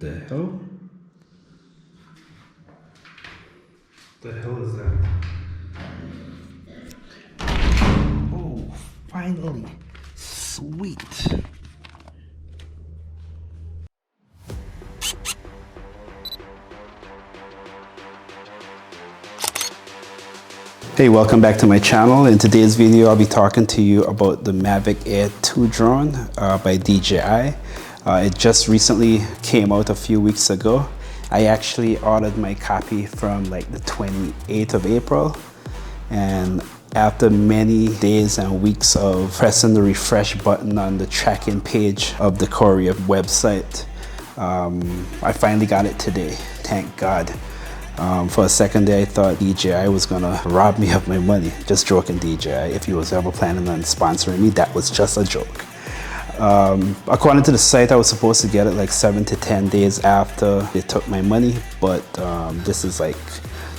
The hell? The hell is that? Oh, finally. Sweet. Hey, welcome back to my channel. In today's video, I'll be talking to you about the Mavic Air 2 drone by DJI. It just recently came out a few weeks ago. I actually ordered my copy from like the 28th of April. And after many days and weeks of pressing the refresh button on the tracking page of the courier website, I finally got it today, thank God. For a second there, I thought DJI was gonna rob me of my money. Just joking, DJI. If you was ever planning on sponsoring me, that was just a joke. According to the site, I was supposed to get it like 7 to 10 days after they took my money, but this is like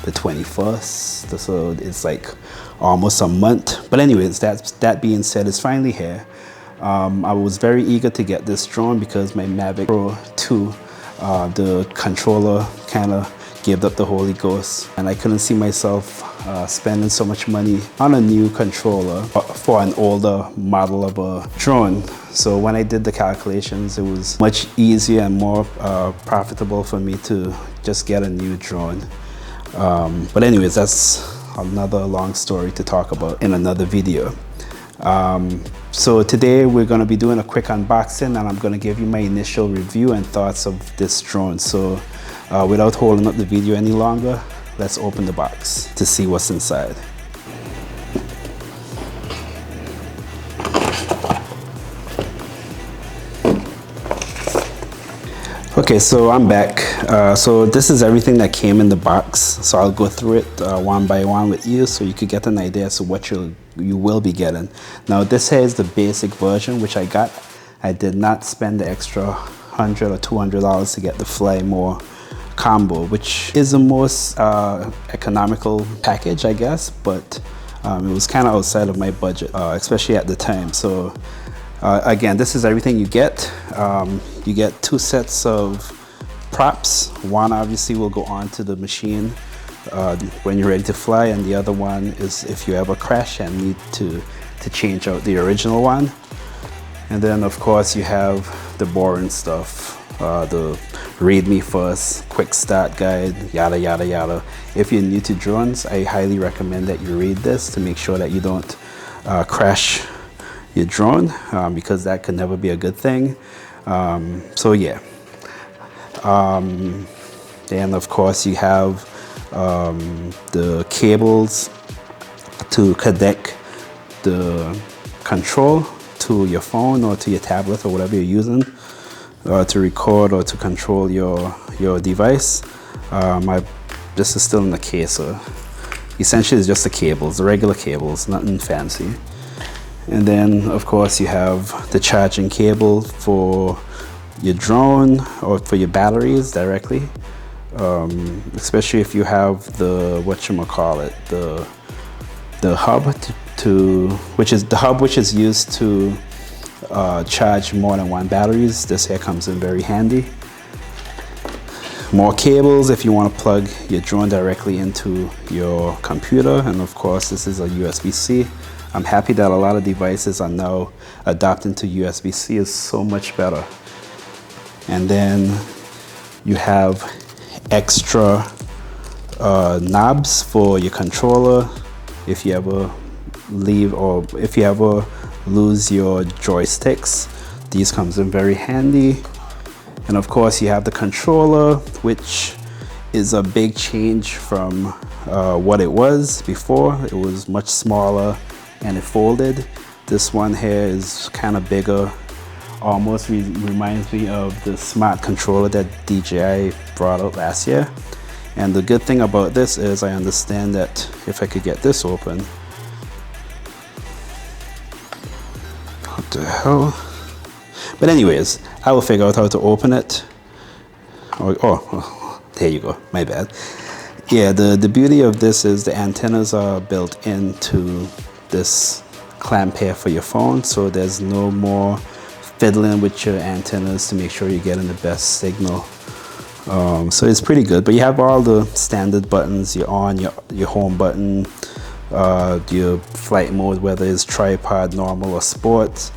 the 21st, so it's like almost a month. But anyways, that being said, it's finally here. I was very eager to get this drone because my Mavic Pro 2, the controller kind of gave up the Holy Ghost, and I couldn't see myself spending so much money on a new controller for an older model of a drone. So when I did the calculations, it was much easier and more profitable for me to just get a new drone. But anyways, that's another long story to talk about in another video. So today we're going to be doing a quick unboxing, and I'm going to give you my initial review and thoughts of this drone. So without holding up the video any longer, let's open the box to see what's inside. Okay, so I'm back. So this is everything that came in the box. So I'll go through it one by one with you so you could get an idea as to what you will be getting. Now this here is the basic version, which I got. I did not spend the extra $100 or $200 to get the Fly More combo, which is the most economical package, I guess, but it was kind of outside of my budget, especially at the time. So again, this is everything you get. You get 2 sets of props. One obviously will go onto the machine when you're ready to fly, and the other one is if you ever crash and need to change out the original one. And then of course you have the boring stuff, the read me first, quick start guide, yada yada yada. If you're new to drones, I highly recommend that you read this to make sure that you don't crash your drone, because that could never be a good thing. So yeah. Then of course you have the cables to connect the control to your phone or to your tablet or whatever you're using to record or to control your device. This is still in the case, so essentially it's just the cables, the regular cables, nothing fancy. And then of course you have the charging cable for your drone or for your batteries directly, especially if you have the the hub which is used to charge more than one batteries. This here comes in very handy. More cables if you want to plug your drone directly into your computer, and of course this is a USB-C. I'm happy that a lot of devices are now adopting to USB-C. It's so much better. And then you have extra knobs for your controller if you ever leave or if you ever lose your joysticks. These comes in very handy. And of course you have the controller, which is a big change from what it was before. It was much smaller and it folded. This one here is kind of bigger, almost reminds me of the smart controller that DJI brought out last year. And the good thing about this is I understand that if I could get this open, what the hell? But anyways, I will figure out how to open it. Oh, there you go, my bad. Yeah, the beauty of this is the antennas are built into this clamp here for your phone, so there's no more fiddling with your antennas to make sure you're getting the best signal So it's pretty good, but you have all the standard buttons, your on, your home button, your flight mode, whether it's tripod, normal, or sports.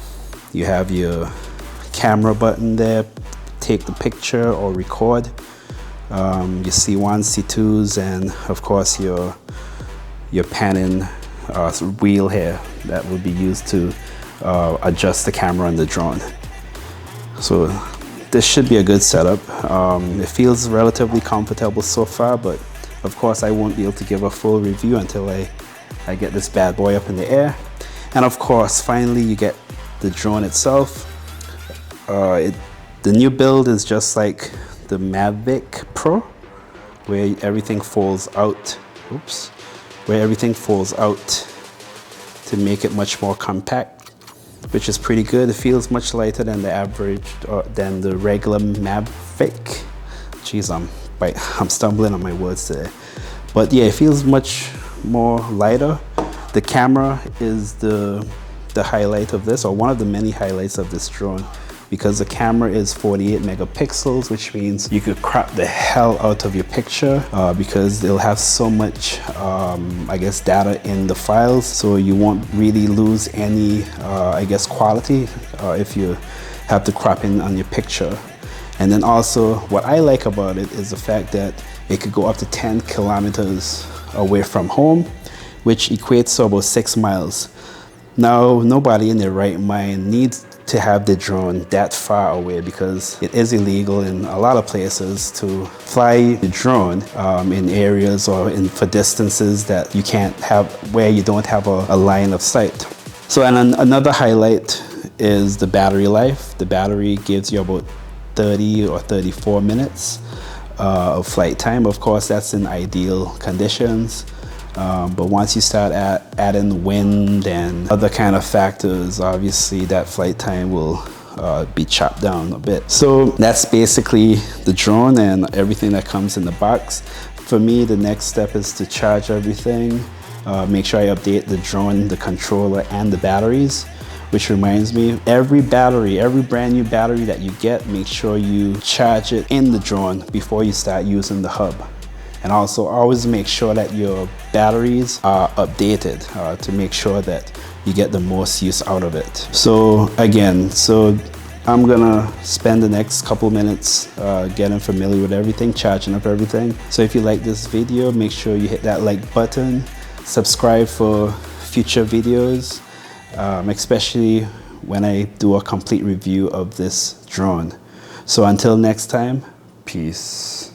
You have your camera button there, take the picture or record, your C1, C2s, and of course your panning wheel here that will be used to adjust the camera on the drone. So this should be a good setup. It feels relatively comfortable so far, but of course I won't be able to give a full review until I get this bad boy up in the air. And of course, finally you get the drone itself. The new build is just like the Mavic Pro, where everything folds out. Oops. Where everything folds out to make it much more compact, which is pretty good. It feels much lighter than the average, than the regular Mavic. Jeez, I'm stumbling on my words today. But yeah, it feels much more lighter. The camera is the highlight of this, or one of the many highlights of this drone, because the camera is 48 megapixels, which means you could crop the hell out of your picture because it'll have so much, I guess, data in the files, so you won't really lose any, I guess, quality if you have to crop in on your picture. And then also, what I like about it is the fact that it could go up to 10 kilometers away from home, which equates to about 6 miles. Now, nobody in their right mind needs to have the drone that far away, because it is illegal in a lot of places to fly the drone in areas or for distances that you can't have, where you don't have a line of sight. So, and another highlight is the battery life. The battery gives you about 30 or 34 minutes of flight time. Of course, that's in ideal conditions. But once you start adding wind and other kind of factors, obviously that flight time will be chopped down a bit. So that's basically the drone and everything that comes in the box. For me, the next step is to charge everything, make sure I update the drone, the controller, and the batteries. Which reminds me, every brand new battery that you get, make sure you charge it in the drone before you start using the hub. And also always make sure that your batteries are updated to make sure that you get the most use out of it. So again, I'm gonna spend the next couple minutes getting familiar with everything, charging up everything. So if you like this video, make sure you hit that like button, subscribe for future videos, especially when I do a complete review of this drone. So until next time, peace.